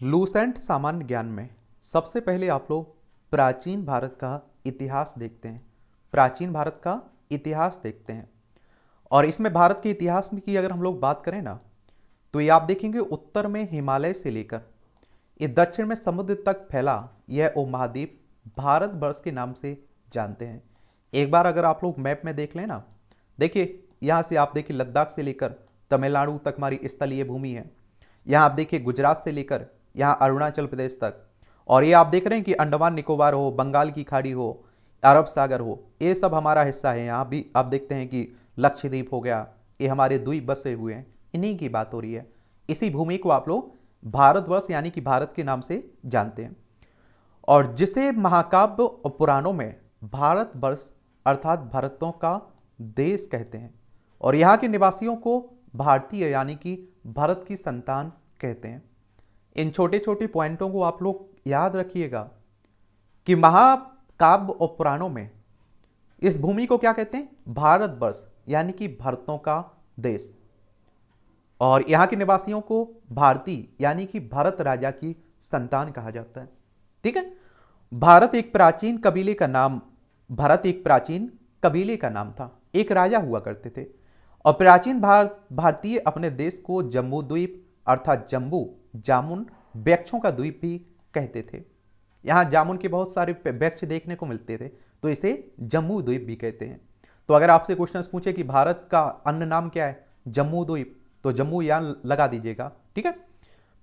Lucent सामान्य ज्ञान में सबसे पहले आप लोग प्राचीन भारत का इतिहास देखते हैं। प्राचीन भारत का इतिहास देखते हैं और इसमें भारत के इतिहास में की अगर हम लोग बात करें ना, तो ये आप देखेंगे उत्तर में हिमालय से लेकर ये दक्षिण में समुद्र तक फैला यह उपमहाद्वीप भारतवर्ष के नाम से जानते हैं। एक बार अगर आप लोग मैप में देख लें ना, देखिए यहाँ से आप देखिए लद्दाख से लेकर तमिलनाडु तक हमारी स्थलीय भूमि है। यहाँ आप देखिए गुजरात से लेकर यहाँ अरुणाचल प्रदेश तक, और ये आप देख रहे हैं कि अंडमान निकोबार हो, बंगाल की खाड़ी हो, अरब सागर हो, ये सब हमारा हिस्सा है। यहाँ भी आप देखते हैं कि लक्षद्वीप हो गया, ये हमारे द्वीप बसे हुए हैं, इन्हीं की बात हो रही है। इसी भूमि को आप लोग भारतवर्ष यानी कि भारत के नाम से जानते हैं, और जिसे महाकाव्य और पुराणों में भारतवर्ष अर्थात भारतों का देश कहते हैं, और यहाँ के निवासियों को भारतीय यानी कि भारत की संतान कहते हैं। इन छोटे छोटे पॉइंटों को आप लोग याद रखिएगा कि महाकाव्य और पुराणों में इस भूमि को क्या कहते हैं? भारतवर्ष यानी कि भारतों का देश, और यहाँ के निवासियों को भारतीय यानी कि भारत राजा की संतान कहा जाता है। ठीक है। भारत एक प्राचीन कबीले का नाम था। एक राजा हुआ करते थे, और प्राचीन भारतीय अपने देश को जम्बू द्वीप अर्थात जम्बू जामुन वृक्षों का द्वीप भी कहते थे। यहाँ जामुन के बहुत सारे वृक्ष देखने को मिलते थे, तो इसे जम्बू द्वीप भी कहते हैं। तो अगर आपसे क्वेश्चन पूछे कि भारत का अन्य नाम क्या है, जम्बू द्वीप, तो जम्मू यहाँ लगा दीजिएगा। ठीक है।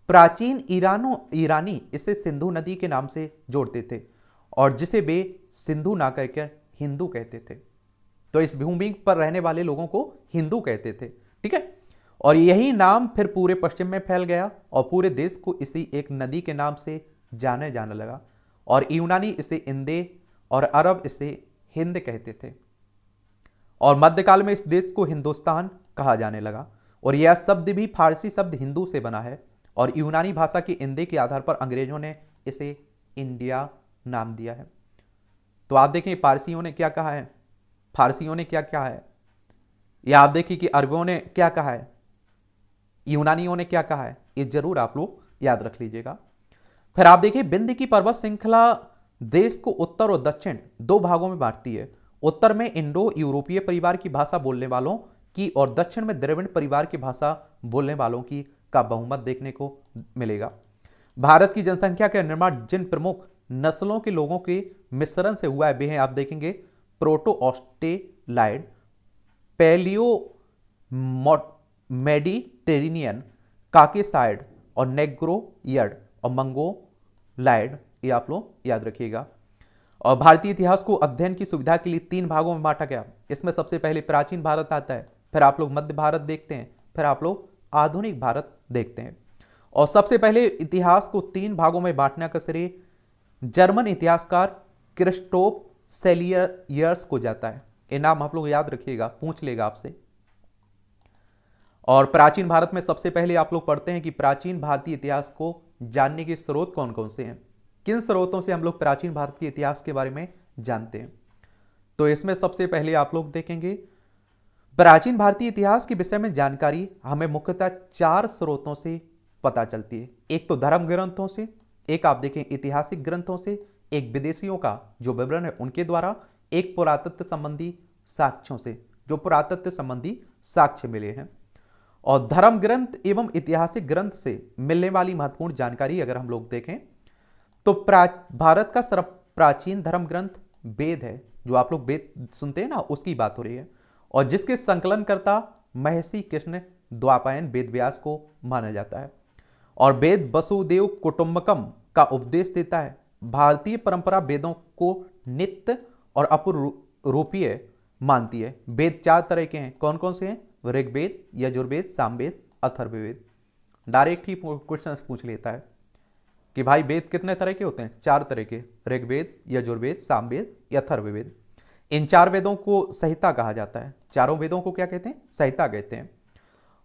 प्राचीन ईरानी इसे सिंधु नदी के नाम से जोड़ते थे, और जिसे वे सिंधु ना कहकर हिंदू कहते थे। तो इस भूमि पर रहने वाले लोगों को हिंदू कहते थे। ठीक है। और यही नाम फिर पूरे पश्चिम में फैल गया और पूरे देश को इसी एक नदी के नाम से जाने जाने लगा, और यूनानी इसे इंदे और अरब इसे हिंद कहते थे, और मध्यकाल में इस देश को हिंदुस्तान कहा जाने लगा। और यह शब्द भी फारसी शब्द हिंदू से बना है, और यूनानी भाषा के इंदे के आधार पर अंग्रेजों ने इसे इंडिया नाम दिया है। तो आप देखें पारसियों ने क्या कहा है, फारसियों ने क्या कहा है, या आप देखिए कि अरबों ने क्या कहा है, यूनानियों ने क्या कहा है, ये जरूर आप लोग याद रख लीजिएगा। फिर आप देखिए विंध्य की पर्वत श्रृंखला देश को उत्तर और दक्षिण दो भागों में बांटती है। उत्तर में इंडो यूरोपीय परिवार की भाषा बोलने वालों की, और दक्षिण में द्रविड़ परिवार की भाषा बोलने वालों की का बहुमत देखने को मिलेगा। भारत की जनसंख्या का निर्माण जिन प्रमुख नस्लों के लोगों के मिश्रण से हुआ है वे हैं, आप देखेंगे प्रोटो ऑस्ट्रेलाइड, पैलियो मेडिटेरेनियन, काकेसाइड और नेग्रोयड और मंगोलाइड। ये आप लोग याद रखिएगा। और भारतीय इतिहास को अध्ययन की सुविधा के लिए 3 भागों में बांटा गया। इसमें सबसे पहले प्राचीन भारत आता है, फिर आप लोग मध्य भारत देखते हैं, फिर आप लोग आधुनिक भारत देखते हैं। और सबसे पहले इतिहास को 3 भागों में बांटने का श्रेय जर्मन इतिहासकार क्रिस्टोफ सेलियर्स को जाता है। ये नाम आप लोग याद रखिएगा, पूछ लेगा आपसे। और प्राचीन भारत में सबसे पहले आप लोग पढ़ते हैं कि प्राचीन भारतीय इतिहास को जानने के स्रोत कौन कौन से हैं, किन स्रोतों से हम लोग प्राचीन भारत के इतिहास के बारे में जानते हैं। तो इसमें सबसे पहले आप लोग देखेंगे प्राचीन भारतीय इतिहास के विषय में जानकारी हमें मुख्यतः 4 स्रोतों से पता चलती है। एक तो धर्म ग्रंथों से, एक आप देखें ऐतिहासिक ग्रंथों से, एक विदेशियों का जो विवरण है उनके द्वारा, एक पुरातत्व संबंधी साक्ष्यों से जो पुरातत्व संबंधी साक्ष्य मिले हैं। और धर्म ग्रंथ एवं ऐतिहासिक ग्रंथ से मिलने वाली महत्वपूर्ण जानकारी अगर हम लोग देखें तो भारत का प्राचीन धर्म ग्रंथ वेद है। जो आप लोग वेद सुनते हैं ना, उसकी बात हो रही है, और जिसके संकलनकर्ता महर्षि कृष्ण द्वापायन वेदव्यास को माना जाता है। और वेद वसुदेव कुटुंबकम का उपदेश देता है। भारतीय परंपरा वेदों को नित्य और अपूर्वरूपीय मानती है। वेद 4 तरह के हैं, कौन कौन से हैं? ऋग्वेद, यजुर्वेद, सामवेद, अथर्ववेद। डायरेक्ट ही क्वेश्चन पूछ लेता है कि भाई वेद कितने तरह के होते हैं? 4 तरह के, ऋग्वेद, यजुर्वेद, सामवेद, अथर्ववेद। इन 4 वेदों को संहिता कहा जाता है। चारों वेदों को क्या कहते हैं? संहिता कहते हैं।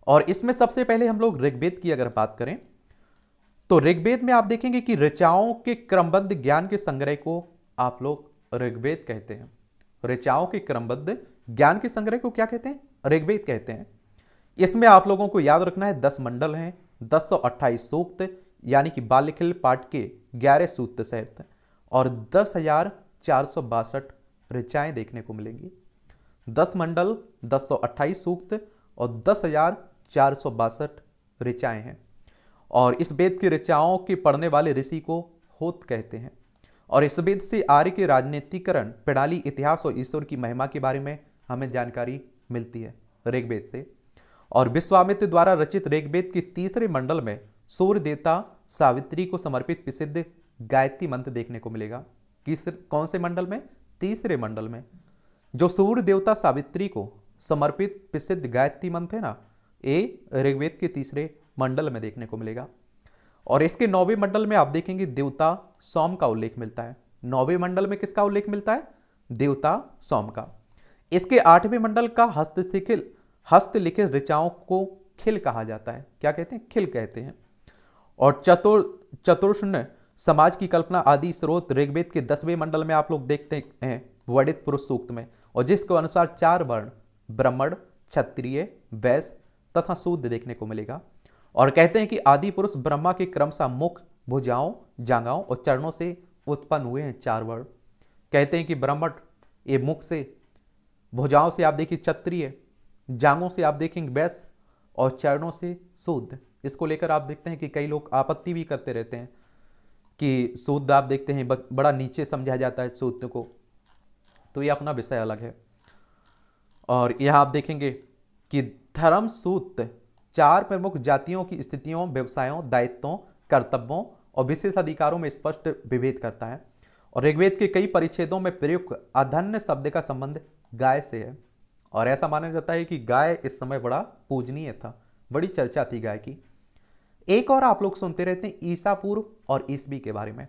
और इसमें सबसे पहले हम लोग ऋग्वेद की अगर बात करें तो ऋग्वेद में आप देखेंगे कि ऋचाओं के क्रमबद्ध ज्ञान के संग्रह को आप लोग ऋग्वेद कहते हैं। ऋचाओं के क्रमबद्ध ज्ञान के संग्रह को क्या कहते हैं? ऋग्वेद कहते हैं। इसमें आप लोगों को याद रखना है 10 मंडल हैं, 1028 सूक्त, यानी कि बाल्यखिल पाठ के 11 सूक्त सहित और 10,462 ऋचाएं देखने को मिलेंगी। 10 मंडल, 1028 सूक्त और 10,462 ऋचाएं हैं। और इस वेद की ऋचाओं के पढ़ने वाले ऋषि को होत कहते हैं। और इस वेद से आर्य के राजनीतिकरण प्रणाली, इतिहास और ईश्वर की महिमा के बारे में हमें जानकारी मिलती है ऋग्वेद से। और विश्वामित्र द्वारा रचित ऋग्वेद के तीसरे मंडल में सूर्य देवता सावित्री को समर्पित प्रसिद्ध गायत्री मंत्र देखने को मिलेगा। कौन से मंडल में? तीसरे मंडल में। जो सूर्य देवता सावित्री को समर्पित प्रसिद्ध गायत्री मंत्र है ना, ये ऋग्वेद के तीसरे मंडल में देखने को मिलेगा। और इसके 9वें मंडल में आप देखेंगे देवता सोम का उल्लेख मिलता है। 9वें मंडल में किसका उल्लेख मिलता है? देवता सोम का। इसके 8वें मंडल का हस्तलिखित ऋचाओं को खिल कहा जाता है। क्या कहते हैं? खिल कहते हैं। और चतुर्षण समाज की कल्पना आदि स्रोत ऋग्वेद के 10वें मंडल में आप लोग देखते हैं वडित पुरुष सूक्त में, और जिसके अनुसार 4 वर्ण ब्राह्मण, क्षत्रिय, वैश्य तथा शूद्र देखने को मिलेगा। और कहते हैं कि आदि पुरुष ब्रह्मा के क्रमशः मुख, भुजाओं, जांघाओं और चरणों से उत्पन्न हुए हैं 4 वर्ण। कहते हैं कि ब्राह्मण ये मुख से, भुजाओं से आप देखिए क्षत्रिय, जांघों से आप देखेंगे वैश्य और चरणों से शूद्र। इसको लेकर आप देखते हैं कि कई लोग आपत्ति भी करते रहते हैं कि शूद्र आप देखते हैं बड़ा नीचे समझा जाता है शूद्र को, तो ये अपना विषय अलग है। और यहाँ आप देखेंगे कि धर्म सूत्र 4 प्रमुख जातियों की स्थितियों, व्यवसायों, दायित्वों, कर्तव्यों और विशेष अधिकारों में स्पष्ट विभेद करता है। और ऋग्वेद के कई परिच्छेदों में प्रयुक्त अधन्य शब्द का संबंध गाय से है। और ऐसा माना जाता है कि गाय इस समय बड़ा पूजनीय था, बड़ी चर्चा थी गाय की। एक और आप लोग सुनते रहते हैं ईसा पूर्व और ईसवी के बारे में,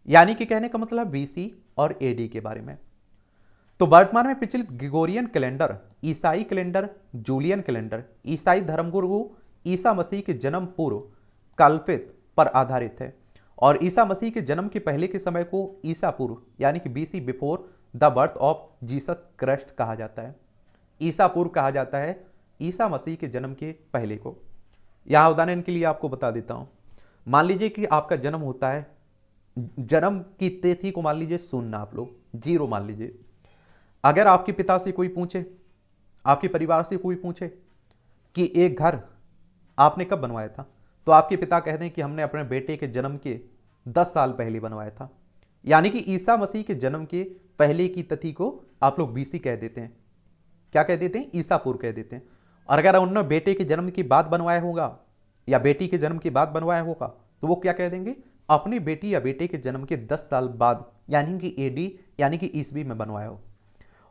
यानी कि कहने का मतलब बीसी और एडी के बारे में। तो वर्तमान में प्रचलित ग्रिगोरियन कैलेंडर, ईसाई कैलेंडर, जूलियन कैलेंडर ईसाई धर्मगुरु ईसा मसीह के जन्म पूर्व कल्पित पर आधारित है। और ईसा मसीह के जन्म के पहले के समय को ईसा पूर्व यानी कि BC, before the birth of Jesus Christ कहा जाता है। ईसा पूर्व कहा जाता है ईसा मसीह के जन्म के पहले को। यहाँ उदाहरण के लिए आपको बता देता हूँ। मान लीजिए कि आपका जन्म होता है, जन्म की तिथि को मान लीजिए 0 आप लोग 0 मान लीजिए। अगर आपके पिता से कोई पूछे, आपके परिवार से कोई पूछे कि एक घर आपने कब बनवाया था, तो आपके पिता कह दें कि हमने अपने बेटे के जन्म के 10 साल पहले बनवाया था। यानी कि ईसा मसीह के जन्म के पहले की तिथि को आप लोग बीसी कह देते हैं। क्या कह देते हैं? ईसा पूर्व कह देते हैं। और अगर उन्होंने बेटे के जन्म के बाद बनवाया होगा या बेटी के जन्म के बाद बनवाया होगा तो वो क्या कह देंगे? अपनी बेटी या बेटे के जन्म के 10 साल बाद यानी कि एडी यानी कि ईसवी में बनवाया हो।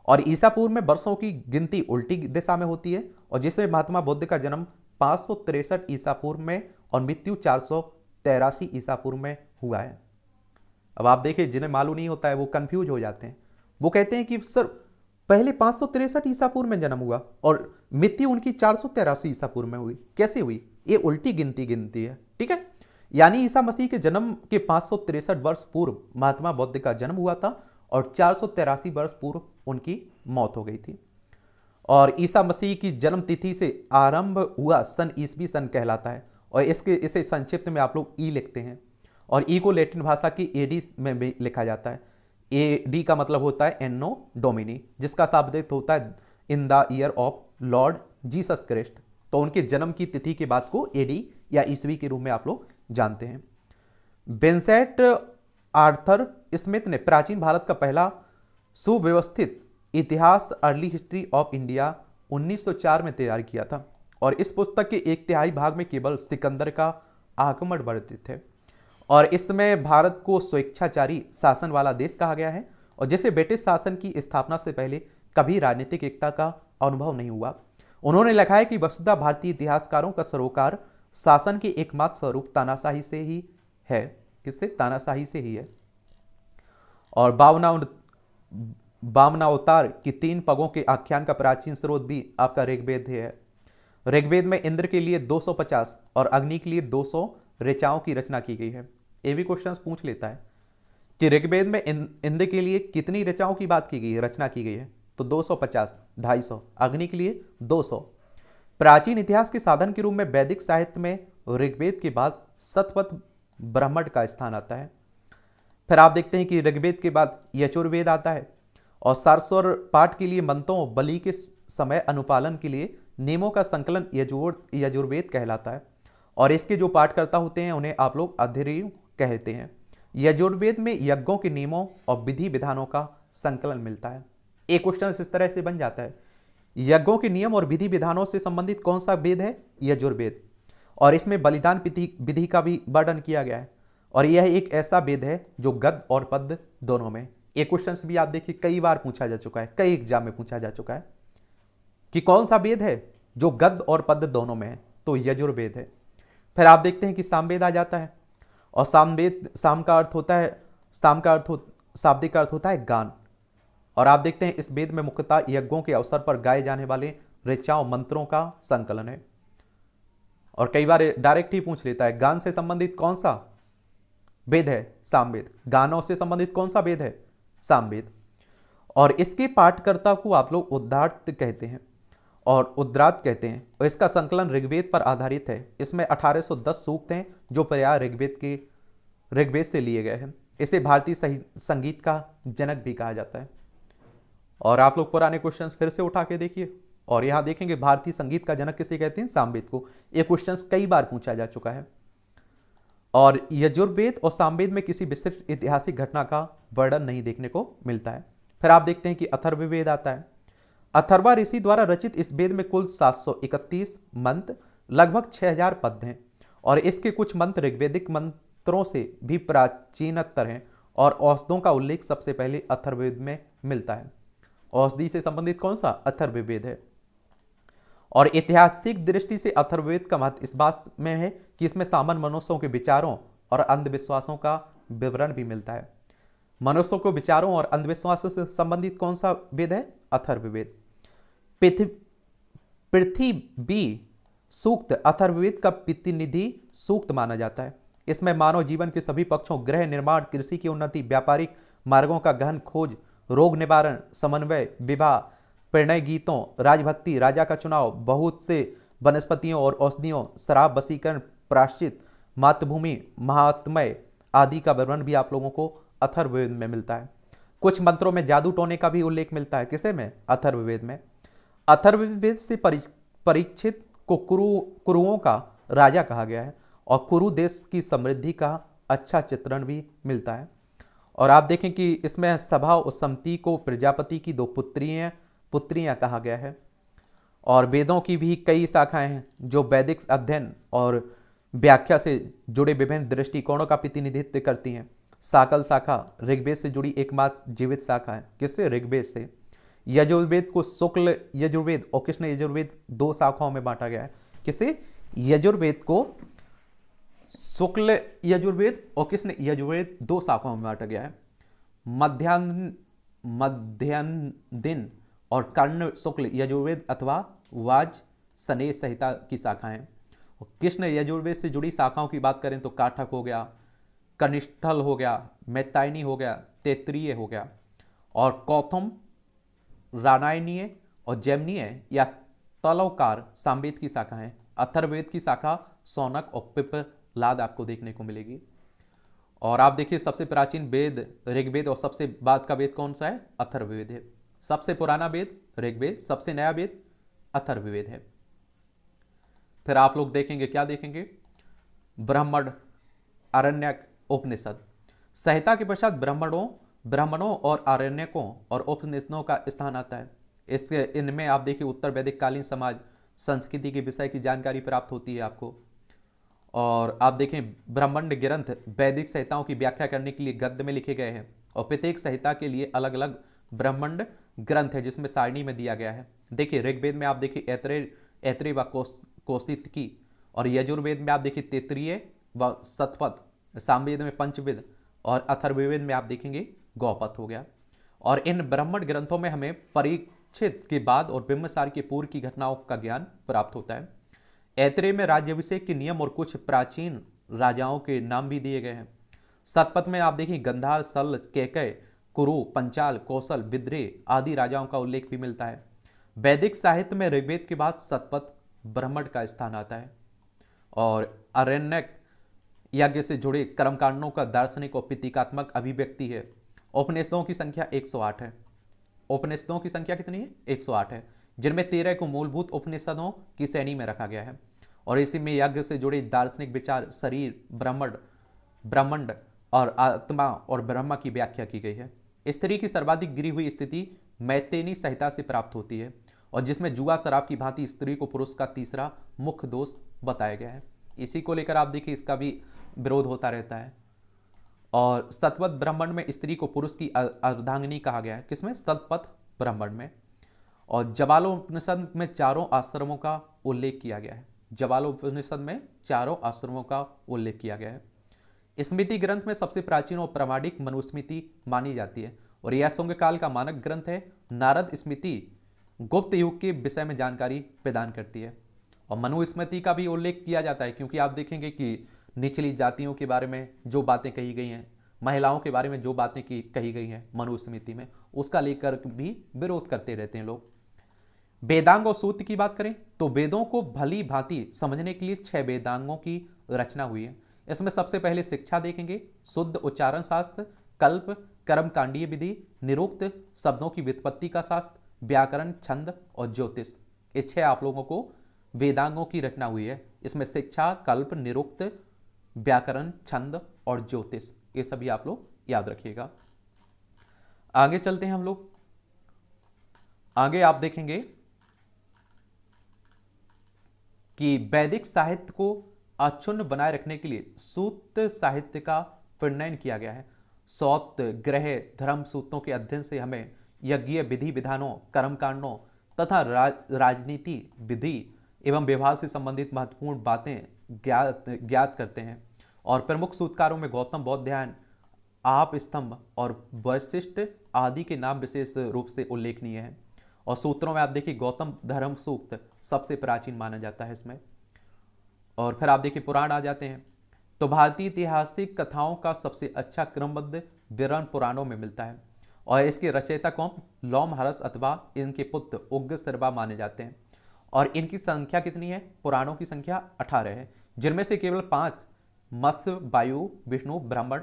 और ईसा पूर्व में वर्षों की गिनती उल्टी दिशा में होती है, और जिसमें महात्मा बुद्ध का जन्म 563 ईसा पूर्व में और मृत्यु 483 ईसा पूर्व में हुआ है। अब आप देखिए, जिन्हें मालूम नहीं होता है वो कंफ्यूज हो जाते हैं। वो कहते हैं कि सर पहले 563 ईसा पूर्व में जन्म हुआ और मृत्यु उनकी 483 ईसा पूर्व में हुई। कैसे हुई? ये उल्टी गिनती है। ठीक है, यानी ईसा मसीह के जन्म के 563 वर्ष पूर्व महात्मा बुद्ध का जन्म हुआ था और 483 वर्ष पूर्व उनकी मौत हो गई थी। और ईसा मसीह की जन्म तिथि से आरंभ हुआ सन ईसवी सन कहलाता है। और इसे संक्षिप्त में आप लोग ई लिखते हैं, और ई को लैटिन भाषा की एडी में भी लिखा जाता है। एडी का मतलब होता है एनो डोमिनी, जिसका शाब्दिक होता है in the year of Lord Jesus Christ. तो उनके जन्म की तिथि के बाद को एडी या ईसवी के रूप में आप लोग जानते हैं। बेंसेट आर्थर स्मिथ ने प्राचीन भारत का पहला सुव्यवस्थित इतिहास अर्ली हिस्ट्री ऑफ इंडिया 1904 में तैयार किया था। और इस पुस्तक के 1/3 भाग में केवल सिकंदर का आक्रमण वर्णित है। और इसमें भारत को स्वेच्छाचारी शासन वाला देश कहा गया है, और जैसे ब्रिटिश शासन की स्थापना से पहले कभी राजनीतिक एकता का अनुभव नहीं हुआ। उन्होंने लिखा है कि वस्तुतः भारतीय इतिहासकारों का सरोकार शासन के एकमात्र स्वरूप तानाशाही से ही है। किससे? तानाशाही से ही है। और वामनावतार की 3 पगों के आख्यान का प्राचीन स्रोत भी आपका ऋग्वेद है। ऋग्वेद में इंद्र के लिए 250 और अग्नि के लिए 200 ऋचाओं की रचना की गई है। ये भी क्वेश्चन पूछ लेता है कि ऋग्वेद में इंद्र के लिए कितनी ऋचाओं की बात की गई है, रचना की गई है? तो 250, 250, अग्नि के लिए 200। प्राचीन इतिहास के साधन के रूप में वैदिक साहित्य में ऋग्वेद के बाद शतपथ ब्राह्मण का स्थान आता है। फिर आप देखते हैं कि ऋग्वेद के बाद यजुर्वेद आता है और सारस्वर पाठ के लिए मंत्रों बलि के समय अनुपालन के लिए नियमों का संकलन यजुर्वेद कहलाता है और इसके जो पाठकर्ता होते हैं उन्हें आप लोग अध्वर्यु कहते हैं। यजुर्वेद में यज्ञों के नियमों और विधि विधानों का संकलन मिलता है। एक क्वेश्चन इस तरह से बन जाता है, यज्ञों के नियम और विधि विधानों से संबंधित कौन सा वेद है? यजुर्वेद। और इसमें बलिदान विधि का भी वर्णन किया गया है और यह एक ऐसा वेद है जो गद्य और पद्य दोनों में। एक क्वेश्चन भी आप देखिए कई बार पूछा जा चुका है, कई एग्जाम में पूछा जा चुका है कि कौन सा वेद है जो गद्य और पद्य दोनों में है, तो यजुर्वेद है। फिर आप देखते हैं कि सामवेद आ जाता है और सामवेद, साम का अर्थ होता है, साम का अर्थ शाब्दिक अर्थ होता है गान। और आप देखते हैं इस वेद में मुख्यतः यज्ञों के अवसर पर गाए जाने वाले ऋचाओं मंत्रों का संकलन है। और कई बार डायरेक्ट ही पूछ लेता है गान से संबंधित कौन सा वेद है? सामवेद। गानों से संबंधित कौन सा वेद है? सामवेद। और इसके पाठकर्ता को आप लोग उद्धात कहते हैं और उद्रात कहते हैं और इसका संकलन ऋग्वेद पर आधारित है। इसमें 1810 सूक्त हैं जो प्रायः ऋग्वेद से लिए गए हैं। इसे भारतीय संगीत का जनक भी कहा जाता है। और आप लोग पुराने क्वेश्चंस फिर से उठा के देखिए और यहाँ देखेंगे भारतीय संगीत का जनक किसे कहते हैं? सामवेद को। ये क्वेश्चंस कई बार पूछा जा चुका है। और यजुर्वेद और सामवेद में किसी विशिष्ट ऐतिहासिक घटना का वर्णन नहीं देखने को मिलता है। फिर आप देखते हैं कि अथर्ववेद आता है। अथर्वा ऋषि द्वारा रचित इस वेद में कुल 731 मंत्र, लगभग 6000 पद हैं और इसके कुछ मंत्र ऋग्वेदिक मंत्रों से भी प्राचीनतर हैं और औषधों का उल्लेख सबसे पहले अथर्ववेद में मिलता है। औषधि से संबंधित कौन सा? अथर्ववेद है। और ऐतिहासिक दृष्टि से अथर्ववेद का महत्व इस बात में है कि इसमें सामान्य मनुष्यों के विचारों और अंधविश्वासों का विवरण भी मिलता है। मनुष्यों को विचारों और अंधविश्वासों से संबंधित कौन सा वेद है? अथर्ववेद। पृथ्वी सूक्त अथर्ववेद का प्रतिनिधि सूक्त माना जाता है। इसमें मानव जीवन के सभी पक्षों, गृह निर्माण, कृषि की उन्नति, व्यापारिक मार्गों का गहन खोज, रोग निवारण, समन्वय, विवाह, प्रणय गीतों, राजभक्ति, राजा का चुनाव, बहुत से वनस्पतियों और औषधियों, शराब, वशीकरण, प्रायश्चित, मातृभूमि, महात्मय आदि का वर्णन भी आप लोगों को अथर्ववेद में मिलता है। कुछ मंत्रों में जादू टोने का भी उल्लेख मिलता है। किसे में? अथर्ववेद में। अथर्ववेद से परीक्षित को कुरुओं का राजा कहा गया है और कुरु देश की समृद्धि का अच्छा चित्रण भी मिलता है। और आप देखें कि इसमें सभा और समति को प्रजापति की 2 पुत्रियां कहा गया है। और वेदों की भी कई शाखाएं हैं जो वैदिक अध्ययन और व्याख्या से जुड़े विभिन्न दृष्टिकोणों का प्रतिनिधित्व करती हैं। साकल शाखा ऋग्वेद से जुड़ी एकमात्र जीवित शाखा है। किससे? ऋग्वेद से। यजुर्वेद को शुक्ल यजुर्वेद और कृष्ण यजुर्वेद 2 शाखाओं में बांटा गया है। किसे? यजुर्वेद को शुक्ल यजुर्वेद और कृष्ण यजुर्वेद 2 शाखाओं में बांटा गया है। मध्यान्ह और कर्ण शुक्ल यजुर्वेद अथवा वाज सनेय संहिता की शाखाएं। कृष्ण यजुर्वेद से जुड़ी शाखाओं की बात करें तो काठक हो गया, कनिष्ठल हो गया, मैत्तायनी हो गया, तैत्तिरीय हो गया और कौथम, रामायणीय और जैमिनीय या तलवकार सामवेद की शाखा है। अथर्ववेद की शाखा सौनक और पिप्पलाद आपको देखने को मिलेगी। और आप देखिए सबसे प्राचीन वेद ऋग्वेद और सबसे बाद का वेद कौन सा है? अथर्ववेद है। सबसे पुराना वेद ऋग्वेद, सबसे नया वेद अथर्ववेद है। फिर आप लोग देखेंगे, क्या देखेंगे? ब्राह्मण, आरण्यक, उपनिषद। संहिता के पश्चात ब्राह्मणों और आरण्यकों और उपनिषदों का स्थान आता है। इसके इनमें आप देखिए उत्तर वैदिक कालीन समाज संस्कृति के विषय की जानकारी प्राप्त होती है आपको। और आप देखें ब्राह्मण ग्रंथ वैदिक संहिताओं की व्याख्या करने के लिए गद्य में लिखे गए हैं और प्रत्येक संहिता के लिए अलग अलग ब्राह्मण ग्रंथ है जिसमें सारणी में दिया गया है। देखिए ऋग्वेद में आप देखिए ऐत्रेय व कौशिकी और यजुर्वेद में आप देखिए तैत्तिरीय व शतपथ, सामवेद में पंचवेद और अथर्ववेद में आप देखेंगे गौपथ हो गया। और इन ब्राह्मण ग्रंथों में हमें परीक्षित के बाद और बिंबिसार के पूर्व की घटनाओं का ज्ञान प्राप्त होता है। ऐत्रेय में राज्याभिषेक के नियम और कुछ प्राचीन राजाओं के नाम भी दिए गए हैं। शतपथ में आप देखिए गंधार, सल, कैकय, कुरु, पंचाल, कौशल, विद्रेह आदि राजाओं का उल्लेख भी मिलता है। वैदिक साहित्य में ऋग्वेद के बाद शतपथ ब्राह्मण का स्थान आता है। और अरण्यक यज्ञ से जुड़े कर्मकांडों का दार्शनिक और प्रतीकात्मक अभिव्यक्ति है। उपनिषदों की संख्या 108 है। उपनिषदों की संख्या कितनी है? 108 है, जिनमें 13 को मूलभूत उपनिषदों की श्रेणी में रखा गया है। और इसी में यज्ञ से जुड़े दार्शनिक विचार, शरीर, ब्रह्मांड और आत्मा और ब्रह्मा की व्याख्या की गई है। स्त्री की सर्वाधिक गिरी हुई स्थिति मैत्रेयी संहिता से प्राप्त होती है, और जिसमें जुआ शराब की भांति स्त्री को पुरुष का तीसरा मुख्य दोष बताया गया है। इसी को लेकर आप देखिए इसका भी विरोध होता रहता है। और सतपथ ब्राह्मण में स्त्री को पुरुष की अर्धांगिनी कहा गया है। किसमें? सतपथ ब्राह्मण में। और जबालोपनिषद में चारों आश्रमों का उल्लेख किया गया है। जबालोपनिषद में चारों आश्रमों का उल्लेख किया गया है। स्मृति ग्रंथ में सबसे प्राचीन और प्रामाणिक मनुस्मृति मानी जाती है, और यह शुंग काल का मानक ग्रंथ है। नारद स्मृति गुप्त युग के विषय में जानकारी प्रदान करती है, और मनुस्मृति का भी उल्लेख किया जाता है, क्योंकि आप देखेंगे कि निचली जातियों के बारे में जो बातें कही गई हैं, महिलाओं के बारे में जो बातें कही गई हैं मनुस्मृति में, उसका लेकर भी विरोध करते रहते हैं लोग। वेदांग और सूत्र की बात करें तो वेदों को भली भांति समझने के लिए 6 वेदांगों की रचना हुई है। इसमें सबसे पहले शिक्षा देखेंगे, शुद्ध उच्चारण शास्त्र, कल्प, कर्मकांडीय विधि, निरुक्त शब्दों की व्युत्पत्ति का शास्त्र, व्याकरण, छंद और ज्योतिष। ये 6 आप लोगों को वेदांगों की रचना हुई है। इसमें शिक्षा, कल्प, निरुक्त, व्याकरण, छंद और ज्योतिष, ये सभी आप लोग याद रखिएगा। आगे चलते हैं हम लोग। आगे आप देखेंगे कि वैदिक साहित्य को अक्षुण्ण बनाए रखने के लिए सूत्र साहित्य का प्रणयन किया गया है। सौत्र, ग्रह, धर्म सूत्रों के अध्ययन से हमें यज्ञीय विधि विधानों, कर्मकांडों तथा राजनीति विधि एवं व्यवहार से संबंधित महत्वपूर्ण बातें ज्ञात करते हैं। और प्रमुख सूत्रकारों में गौतम, बौद्धायन, आप स्तंभ और वशिष्ठ आदि के नाम विशेष रूप से उल्लेखनीय है। और सूत्रों में आप देखिए गौतम धर्म सूक्त सबसे प्राचीन माना जाता है इसमें। और फिर आप देखिए पुराण आ जाते हैं, तो भारतीय ऐतिहासिक कथाओं का सबसे अच्छा क्रमबद्ध विवरण पुराणों में मिलता है। और इसके रचयिता कौन? लोमहर्ष अथवा इनके पुत्र उग्रश्रवा माने जाते हैं। और इनकी संख्या कितनी है? पुराणों की संख्या 18 है, जिनमें से केवल 5 मत्स्य, वायु, विष्णु, ब्राह्मण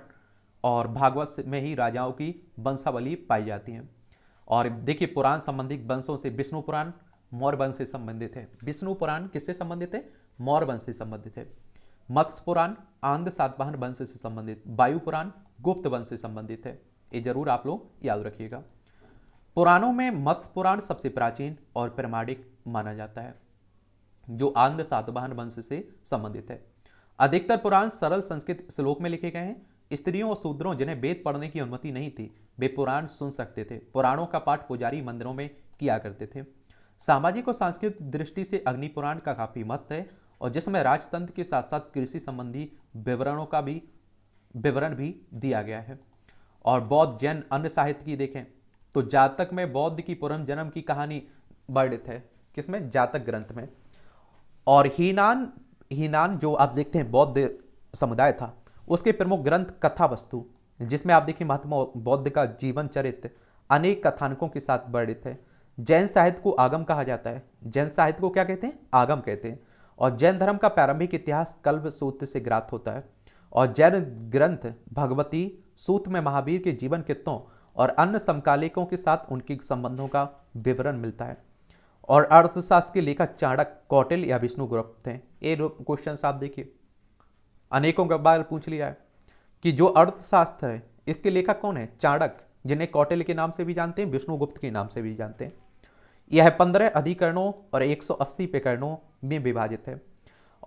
और भागवत में ही राजाओं की वंशावली पाई जाती है। और देखिए पुराण संबंधित वंशों से विष्णु पुराण मौर्य वंश से संबंधित है। विष्णु पुराण किससे संबंधित है? मौर्य वंश से संबंधित है। मत्स्य पुराण आंध्र सातवाहन वंश से संबंधित, वायु पुराण गुप्त वंश से संबंधित है। ये जरूर आप लोग याद रखिएगा। पुराणों में मत्स्य पुराण सबसे प्राचीन और प्रामाणिक माना जाता है, जो आंध्र सातवाहन वंश से संबंधित है। अधिकतर पुराण सरल संस्कृत श्लोक में लिखे गए हैं। स्त्रियों और शूद्रों जिन्हें वेद पढ़ने की अनुमति नहीं थी, वे पुराण सुन सकते थे। पुराणों का पाठ पुजारी मंदिरों में किया करते थे। सामाजिक और सांस्कृतिक दृष्टि से अग्नि पुराण का काफी महत्व है, और जिसमें राजतंत्र के साथ साथ कृषि संबंधी विवरणों का भी विवरण भी दिया गया है। और बौद्ध, जैन, अन्य साहित्य की देखें तो जातक में बौद्ध की पुनर्जन्म की कहानी वर्णित है। किसमें? जातक ग्रंथ में। और हीनान जो आप देखते हैं बौद्ध समुदाय था, उसके प्रमुख ग्रंथ कथा वस्तु, जिसमें आप देखिए महात्मा बौद्ध का जीवन चरित्र अनेक कथानकों के साथ वर्णित है। जैन साहित्य को आगम कहा जाता है। जैन साहित्य को क्या कहते हैं? आगम कहते हैं। और जैन धर्म का प्रारंभिक इतिहास कल्प सूत्र से ज्ञात होता है। और जैन ग्रंथ भगवती सूत्र में महावीर के जीवन कृत्यों और अन्य समकालिकों के साथ उनके संबंधों का विवरण मिलता है। और अर्थशास्त्र के लेखक चाणक्य, कौटिल्य या विष्णुगुप्त हैं। ये क्वेश्चन आप देखिए अनेकों बार पूछ लिया है कि जो अर्थशास्त्र है इसके लेखक कौन है? चाणक्य, जिन्हें कौटिल्य के नाम से भी जानते हैं, विष्णुगुप्त के नाम से भी जानते हैं। यह 15 अधिकरणों और 180 प्रकरणों में विभाजित है,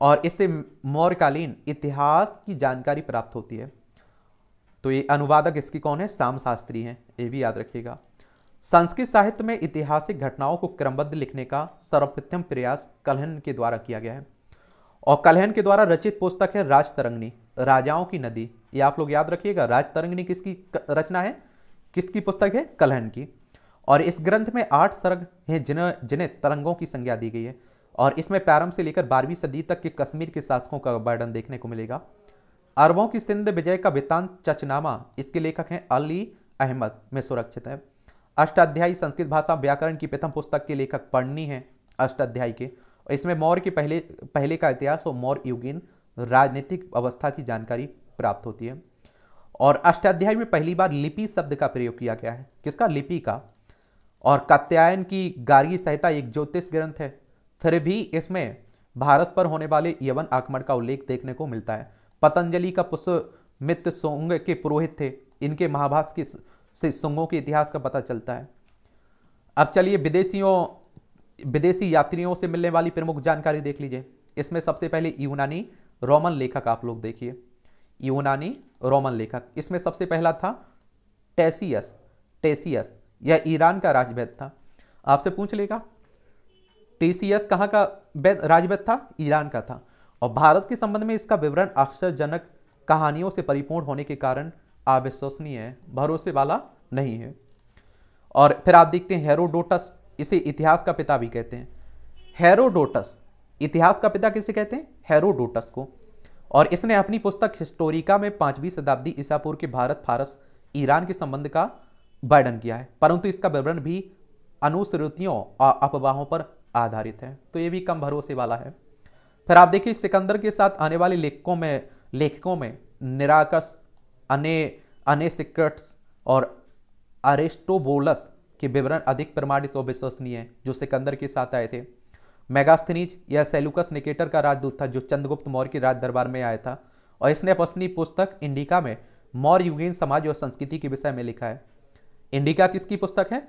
और इससे मौर्यकालीन इतिहास की जानकारी प्राप्त होती है। तो ये अनुवादक इसकी कौन है? साम शास्त्री हैं, ये भी याद रखिएगा। संस्कृत साहित्य में ऐतिहासिक घटनाओं को क्रमबद्ध लिखने का सर्वप्रथम प्रयास कल्हण के द्वारा किया गया है। और कल्हण के द्वारा रचित पुस्तक है राजतरंगिणी, राजाओं की नदी। ये आप लोग याद रखिएगा। राजतरंगिणी किसकी रचना है? किसकी पुस्तक है? कल्हण की। और इस ग्रंथ में 8 सर्ग हैं जिन्हें तरंगों की संज्ञा दी गई है। और इसमें प्रारंभ से लेकर 12वीं सदी तक के कश्मीर के शासकों का वर्णन देखने को मिलेगा। अरबों की सिंध विजय का वृत्तांत चचनामा, इसके लेखक हैं अली अहमद, में सुरक्षित है। अष्टाध्यायी संस्कृत भाषा व्याकरण की प्रथम पुस्तक के लेखक पढ़नी है अष्टाध्यायी के, और इसमें मौर्य के पहले पहले का इतिहास और मौर्य युगीन राजनीतिक अवस्था की जानकारी प्राप्त होती है। और अष्टाध्यायी में पहली बार लिपि शब्द का प्रयोग किया गया है। किसका? लिपि का। और कात्यायन की गार्गी संहिता एक ज्योतिष ग्रंथ है, फिर भी इसमें भारत पर होने वाले यवन आक्रमण का उल्लेख देखने को मिलता है। पतंजलि का पुष्यमित्र शुंग के पुरोहित थे, इनके महाभाष्य के से शुंगों के इतिहास का पता चलता है। अब चलिए विदेशी यात्रियों से मिलने वाली प्रमुख जानकारी देख लीजिए। इसमें सबसे पहले यूनानी रोमन लेखक आप लोग देखिए, यूनानी रोमन लेखक। इसमें सबसे पहला था टेसियस, यह ईरान का राजवैद्य था। आपसे पूछ लेगा टेसियस कहाँ का राजवैद्य था? ईरान का था। और भारत के संबंध में इसका विवरण आश्चर्यजनक कहानियों से परिपूर्ण होने के कारण अविश्वसनीय है, भरोसे वाला नहीं है। और फिर आप देखते हैं हेरोडोटस, इसे इतिहास का पिता भी कहते हैं। हेरोडोटस इतिहास का पिता किसे कहते हैं? हेरोडोटस को। और इसने अपनी पुस्तक हिस्टोरिका में 5वीं शताब्दी ईसा पूर्व के भारत, फारस, ईरान के संबंध का वर्णन किया है, परंतु इसका विवरण भी अनुश्रुतियों और अफवाहों पर आधारित है, तो ये भी कम भरोसे वाला है। फिर आप देखिए सिकंदर के साथ आने वाले लेखकों में निराकस, अनेसिक्रट्स और अरिस्टोबुलस के विवरण अधिक प्रमाणित और विश्वसनीय हैं, जो सिकंदर के साथ आए थे। मेगास्थनीज यह सेलुकस निकेटर का राजदूत था, जो चंद्रगुप्त मौर्य के राज दरबार में आया था, और इसने अपनी पुस्तक इंडिका में मौर्य युगीन समाज और संस्कृति के विषय में लिखा है। इंडिका किसकी पुस्तक है?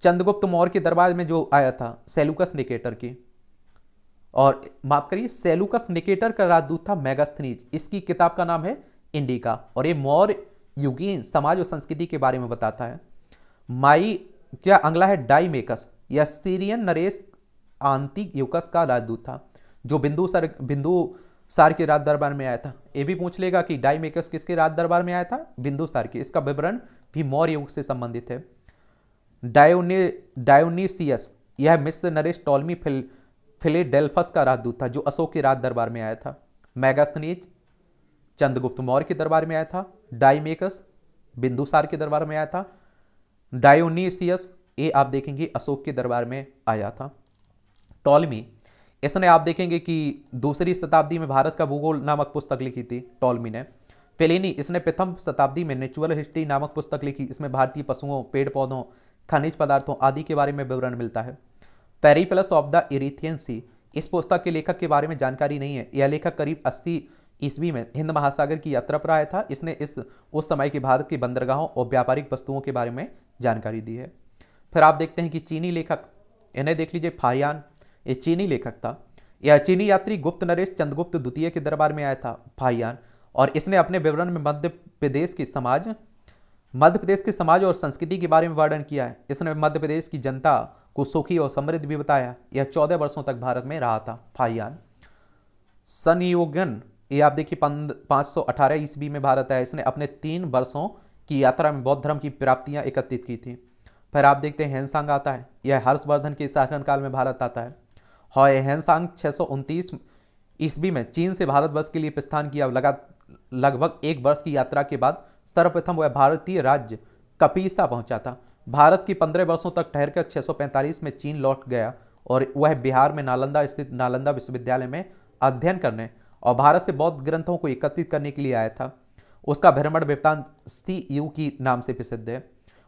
चंद्रगुप्त मौर्य के दरबार में जो आया था, सेलुकस निकेटर की। और माफ करिए, सेलुकस निकेटर का राजदूत था मेगास्थनीज। इसकी किताब का नाम है इंडिका, और ये मौर्य युगीन समाज और संस्कृति के बारे में बताता है। अगला है डाइमेकस, यह सीरियन नरेश आंतियोकस का राजदूत था, जो बिंदुसार के राज दरबार में आया था। ये भी पूछ लेगा कि डाइमेकस किसके राज दरबार में आया था? बिंदुसार के। इसका विवरण भी मौर्य युग से संबंधित है। डायोनिसियस यह मिस्र नरेश टॉलमी फिलेडेल्फस का राजदूत था, जो अशोक के राज दरबार में आया था। मेगास्थनीज चंद्रगुप्त मौर्य के दरबार में आया था। डाइमेकस बिंदुसार के दरबार में आया था। डायोनिसियस ये आप देखेंगे अशोक के दरबार में आया था। टॉलमी, इसने आप देखेंगे कि 2री शताब्दी में भारत का भूगोल नामक पुस्तक लिखी थी टॉलमी ने। प्लिनी, इसने प्रथम शताब्दी में नेचुरल हिस्ट्री नामक पुस्तक लिखी। इसमें भारतीय पशुओं, पेड़ पौधों, खनिज पदार्थों आदि के बारे में विवरण मिलता है। पेरिप्लस ऑफ द इरिथियन सी, इस पुस्तक के लेखक के बारे में जानकारी नहीं है। यह लेखक करीब 80 ईस्वी में हिंद महासागर की यात्रा पर आया था। इसने उस समय के भारत के बंदरगाहों और व्यापारिक वस्तुओं के बारे में जानकारी दी है। फिर आप देखते हैं कि चीनी लेखक, इन्हें देख लीजिए, फाहियान, ये चीनी लेखक था। यह चीनी यात्री गुप्त नरेश चंद्रगुप्त द्वितीय के दरबार में आया था, फाहियान, और इसने अपने विवरण में मध्य प्रदेश के समाज और संस्कृति के बारे में वर्णन किया है। इसने मध्य प्रदेश की जनता को सुखी और समृद्ध भी बताया। यह 14 वर्षों तक भारत में रहा था, फाहियान। संयोगन, ये आप देखिए 518 ईस्वी में भारत आया। इसने अपने 3 वर्षों की यात्रा में बौद्ध धर्म की प्राप्तियां एकत्रित की थी। फिर आप देखते हैं हेनसांग आता है, यह हर्षवर्धन के शासनकाल में भारत आता है। हेनसांग 629 ईस्वी में चीन से भारतवर्ष के लिए प्रस्थान किया। लगभग 1 वर्ष की यात्रा के बाद सर्वप्रथम वह भारतीय राज्य कपीसा पहुंचा था। भारत की 15 वर्षों तक ठहरकर 645 में चीन लौट गया, और वह बिहार में नालंदा स्थित नालंदा विश्वविद्यालय में अध्ययन करने और भारत से बौद्ध ग्रंथों को एकत्रित करने के लिए आया था। उसका भ्रमण वृत्तांत CU की नाम से प्रसिद्ध है,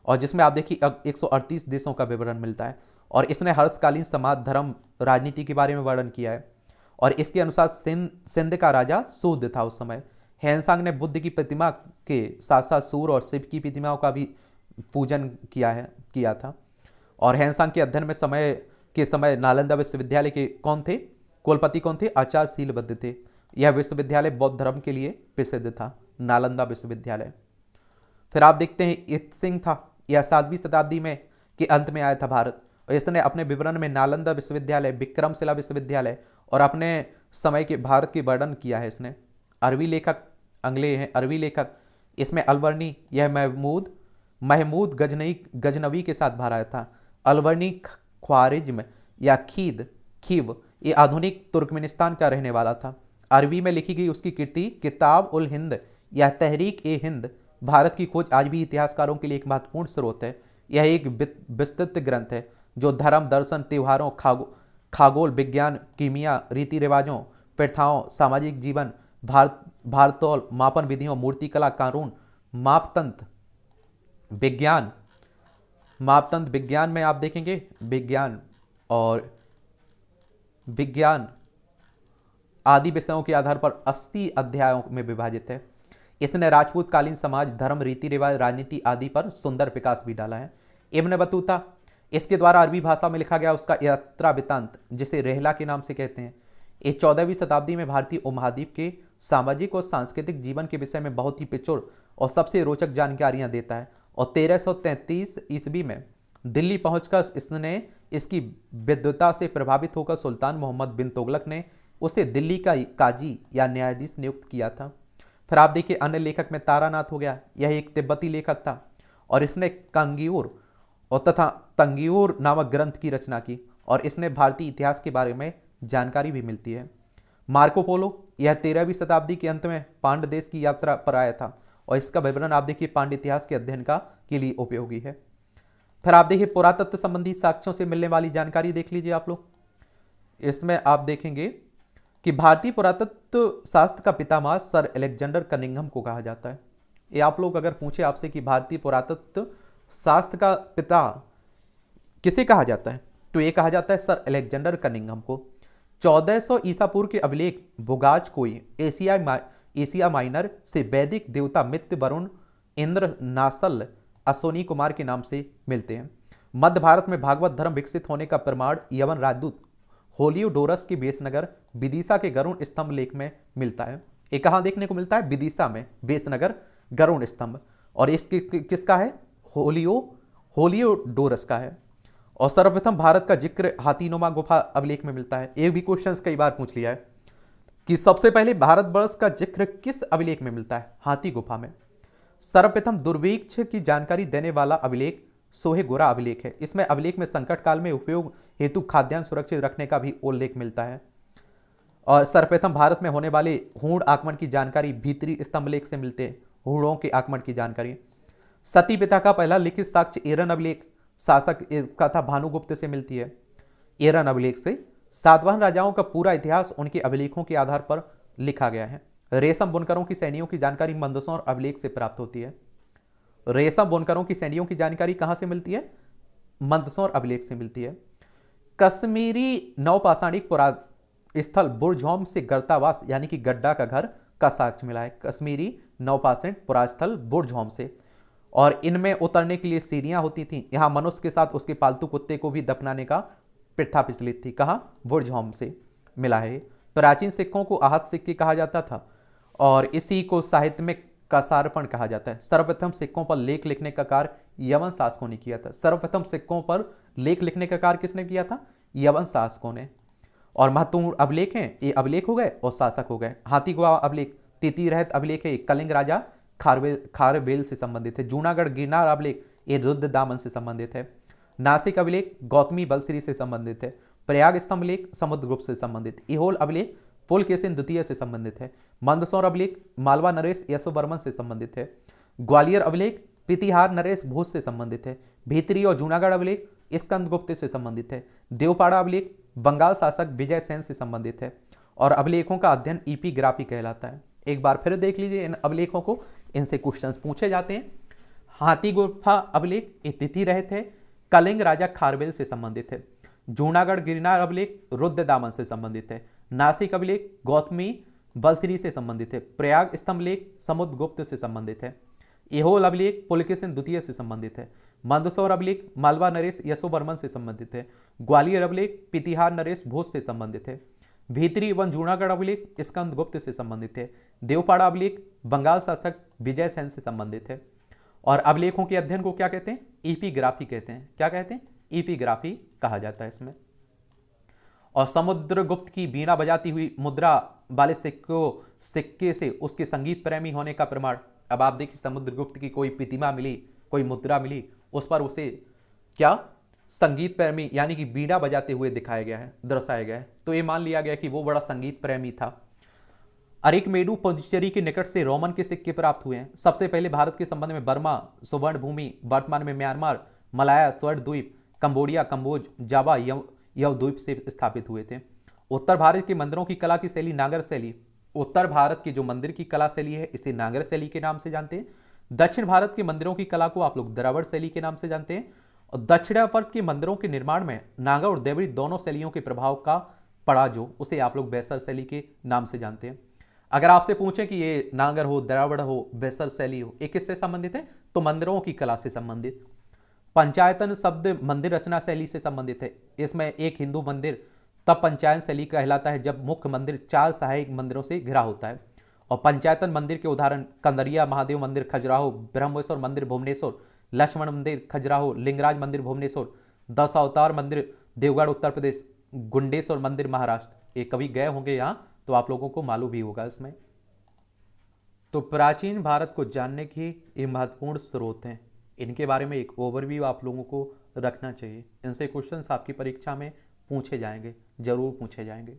और जिसमें आप देखिए 138 देशों का विवरण मिलता है। और इसने हर्षकालीन समाज, धर्म, राजनीति के बारे में वर्णन किया है। और इसके अनुसार सिंध का राजा सूद था उस समय। हेनसांग ने बुद्ध की प्रतिमा के साथ साथ सूर्य और शिव की प्रतिमाओं का भी पूजन किया था। और हेनसांग के अध्ययन में समय नालंदा विश्वविद्यालय के कुलपति कौन थे? आचार्य शीलबद्ध थे। यह विश्वविद्यालय बौद्ध धर्म के लिए प्रसिद्ध था, नालंदा विश्वविद्यालय। फिर आप देखते हैं इत्सिंग था, यह 7वीं शताब्दी में के अंत में आया था भारत, और इसने अपने विवरण में नालंदा विश्वविद्यालय, विक्रमशिला विश्वविद्यालय और अपने समय के भारत की वर्णन किया है इसने। अरबी लेखक, अगले हैं अरबी लेखक, इसमें अलवर्णी, यह महमूद गजनवी के साथ भारत था। अलवर्णी ख्वारिज्म या खीव ये आधुनिक तुर्कमेनिस्तान का रहने वाला था। अरबी में लिखी गई उसकी कृति किताब उल हिंद या तहरीक ए हिंद भारत की खोज आज भी इतिहासकारों के लिए एक महत्वपूर्ण स्रोत है। यह एक विस्तृत ग्रंथ है जो धर्म, दर्शन, त्योहारों, खगोल विज्ञान, कीमिया, रीति रिवाजों, प्रथाओं, सामाजिक जीवन, भारतोल, मापन विधियों, मूर्तिकला, कानून, मापतंत्र विज्ञान। मापतंत्र विज्ञान में आप देखेंगे विज्ञान और विज्ञान आदि विषयों के आधार पर 80 अध्यायों में विभाजित है। इसने राजपूत कालीन समाज, धर्म, रीति रिवाज, राजनीति आदि पर सुंदर प्रकाश भी डाला है। इब्न बतूता, इसके द्वारा अरबी भाषा में लिखा गया उसका यात्रा वृत्तांत, जिसे रेहला के नाम से कहते हैं, ये 14वीं शताब्दी में भारतीय उपमहाद्वीप के सामाजिक और सांस्कृतिक जीवन के विषय में बहुत ही पिछोड़ और सबसे रोचक जानकारियां देता है। और 1333 ईस्वी में दिल्ली पहुंचकर इसने इसकी विद्वता से प्रभावित होकर सुल्तान मोहम्मद बिन तुगलक ने उसे दिल्ली का काजी या न्यायाधीश नियुक्त किया था। फिर आप देखिए अन्य लेखक में तारानाथ हो गया, यह एक तिब्बती लेखक था और इसने कंगियूर और तथा तंगियूर नामक ग्रंथ की रचना की और इसने भारतीय इतिहास के बारे में जानकारी भी मिलती है। मार्को पोलो, यह 13वीं शताब्दी के अंत में पांड्य देश की यात्रा पर आया था और इसका विवरण आप देखिए पांड्य इतिहास के अध्ययन के लिए उपयोगी है। फिर आप देखिए पुरातत्व संबंधी साक्ष्यों से मिलने वाली जानकारी देख लीजिए आप लोग। इसमें आप देखेंगे कि भारतीय पुरातत्व शास्त्र का पितामह सर अलेक्जेंडर कनिंघम को कहा जाता है। ये आप लोग अगर पूछे आपसे कि भारतीय पुरातत्व शास्त्र का पिता किसे कहा जाता है, तो ये कहा जाता है सर अलेक्जेंडर कनिंघम को। 1400 ईसा पूर्व के अभिलेख भुगाज कोई एशिया माइनर से वैदिक देवता मित्र, वरुण, इंद्र, नासल, अश्वनी कुमार के नाम से मिलते हैं। मध्य भारत में भागवत धर्म विकसित होने का प्रमाण यवन राजदूत होलियोडोरस के बेसनगर विदिशा के गरुण स्तंभ लेख में मिलता है। ये कहाँ देखने को मिलता है? विदिशा में बेसनगर गरुण स्तंभ। और इसके किसका है? होलियोडोरस का है। और सर्वप्रथम भारत का जिक्र हाथीनुमा गुफा अभिलेख में मिलता है। एक भी क्वेश्चन कई बार पूछ लिया है कि सबसे पहले भारतवर्ष का जिक्र किस अभिलेख में मिलता है? हाथी गुफा में। सर्वप्रथम दुर्भिक्ष की जानकारी देने वाला अभिलेख सोहेगुरा अभिलेख है। इसमें अभिलेख में संकट काल में उपयोग हेतु खाद्यान्न सुरक्षित रखने का भी उल्लेख मिलता है। और सर्वप्रथम भारत में होने वाले हूण आक्रमण की जानकारी भीतरी स्तंभ लेख से मिलते हैं। हूणों के आक्रमण की जानकारी। सती पिता का पहला लिखित साक्ष्य एरन अभिलेख शासक का था भानुगुप्त से मिलती है। एरन अभिलेख से सातवाहन राजाओं का पूरा इतिहास उनके अभिलेखों के आधार पर लिखा गया है। रेशम बुनकरों की सैनियों की जानकारी मंदसौर अभिलेख से प्राप्त होती है। रेशम बुनकरों की सैनियों की जानकारी कहां से मिलती है? मंदसौर अभिलेख से मिलती है। कश्मीरी नवपाषाणिक स्थल बुरझौम से गर्तावास यानी कि गड्ढा का घर का साक्ष्य मिला है। कश्मीरी नवपाषाणिक पुरास्थल बुरझौम से। और इनमें उतरने के लिए सीढ़ियां होती थी। यहां मनुष्य के साथ उसके पालतू कुत्ते को भी दफनाने का प्रथा प्रचलित थी। कहां? बुरझौम से मिला है। प्राचीन सिक्कों को आहत सिक्के कहा जाता था और इसी को साहित्य में कसारपण कहा जाता है। सर्वप्रथम सिक्कों पर लेख लिखने का कार्य यवन शासकों ने किया था। सर्वप्रथम सिक्कों पर लेख लिखने का कार्य किसने किया था? यवन शासकों ने। और महत्वपूर्ण अभिलेख हैं, ये अभिलेख हो गए और शासक हो गए। हाथी गुफा अभिलेख, तिथि रहित अभिलेख है, कलिंग राजा खारवेल से संबंधित है। जूनागढ़ गिरनार अभिलेख ये रुद्र दामन से संबंधित है। नासिक अभिलेख गौतमी बलश्री से संबंधित है। प्रयाग स्तंभ लेख समुद्रगुप्त से संबंधित। इहोल अभिलेख पुलकेशिन द्वितीय से संबंधित है। मंदसौर अभिलेख मालवा नरेश यशोवर्मन से संबंधित है। ग्वालियर अभिलेख पितिहार नरेश भोज से संबंधित है। भीतरी और जूनागढ़ अभिलेख स्कंदगुप्त से संबंधित है। देवपाड़ा अभिलेख बंगाल शासक विजय सेन से संबंधित है। और अभिलेखों का अध्ययन इपिग्राफी कहलाता है। एक बार फिर देख लीजिए इन अभिलेखों को, इनसे क्वेश्चंस पूछे जाते हैं। हाथी गुफा अभिलेख ये तिथि रहित है, कलिंग राजा खारवेल से संबंधित है। जूनागढ़ गिरनार अभिलेख रुद्र दामन से संबंधित है। नासिक अभिलेख गौतमी बलश्री से संबंधित है। प्रयाग स्तंभ लेख समुद्रगुप्त से संबंधित है। इहोल अभिलेख पुलकेशिन द्वितीय से संबंधित है। मंदसौर अभिलेख मालवा नरेश यशोवर्मन से संबंधित है। ग्वालियर अभिलेख पितिहार नरेश भोज से संबंधित है। भीतरी एवं जूनागढ़ अभिलेख स्कंदगुप्त से संबंधित है। देवपाड़ा अभिलेख बंगाल शासक विजय सेन से संबंधित है। और अभिलेखों के अध्ययन को क्या कहते हैं? इपिग्राफी कहते हैं। क्या कहते हैं? इपिग्राफी कहा जाता है इसमें। और समुद्रगुप्त की बीणा बजाती हुई मुद्रा वाले सिक्के से उसके संगीत प्रेमी होने का प्रमाण। अब आप देखिए समुद्रगुप्त की कोई प्रतिमा मिली, कोई मुद्रा मिली, उस पर उसे क्या संगीत प्रेमी यानी कि बीड़ा बजाते हुए दिखाया गया है, दर्शाया गया है। तो ये मान लिया गया कि वो बड़ा संगीत प्रेमी था। अरिकमेडु पुडुचेरी के निकट से रोमन के सिक्के प्राप्त हुए हैं। सबसे पहले भारत के संबंध में बर्मा, सुवर्ण भूमि, वर्तमान में म्यांमार, मलाया, स्वर्ण द्वीप, कंबोडिया, कंबोज, जावा, यह द्वीप से स्थापित हुए थे। उत्तर भारत के मंदिरों की कला की शैली नागर शैली, उत्तर भारत की जो मंदिर की कला शैली है इसे नागर शैली के नाम से जानते हैं। दक्षिण भारत के मंदिरों की कला को आप लोग द्रविड़ शैली के नाम से जानते हैं। और दक्षिणावर्त के मंदिरों के निर्माण में नागर और द्रविड़ दोनों शैलियों के प्रभाव का पड़ा जो, उसे आप लोग बैसर शैली के नाम से जानते हैं। अगर आपसे पूछें कि ये नागर हो, द्रविड़ हो, बैसर शैली हो, ये किससे संबंधित है, तो मंदिरों की कला से संबंधित। पंचायतन शब्द मंदिर रचना शैली से संबंधित है। इसमें एक हिंदू मंदिर तब पंचायत शैली कहलाता है जब मुख्य मंदिर 4 सहायक मंदिरों से घिरा होता है। और पंचायतन मंदिर के उदाहरण कंदरिया महादेव मंदिर खजुराहो, ब्रह्मेश्वर मंदिर भुवनेश्वर, लक्ष्मण मंदिर खजुराहो, लिंगराज मंदिर भुवनेश्वर, 10 अवतार मंदिर देवगढ़ उत्तर प्रदेश, गुंडेश्वर मंदिर महाराष्ट्र। ये कभी गए होंगे यहाँ तो आप लोगों को मालूम भी होगा इसमें। तो प्राचीन भारत को जानने के ये महत्वपूर्ण स्रोत हैं, इनके बारे में एक ओवरव्यू आप लोगों को रखना चाहिए। इनसे क्वेश्चंस आपकी परीक्षा में पूछे जाएंगे, जरूर पूछे जाएंगे।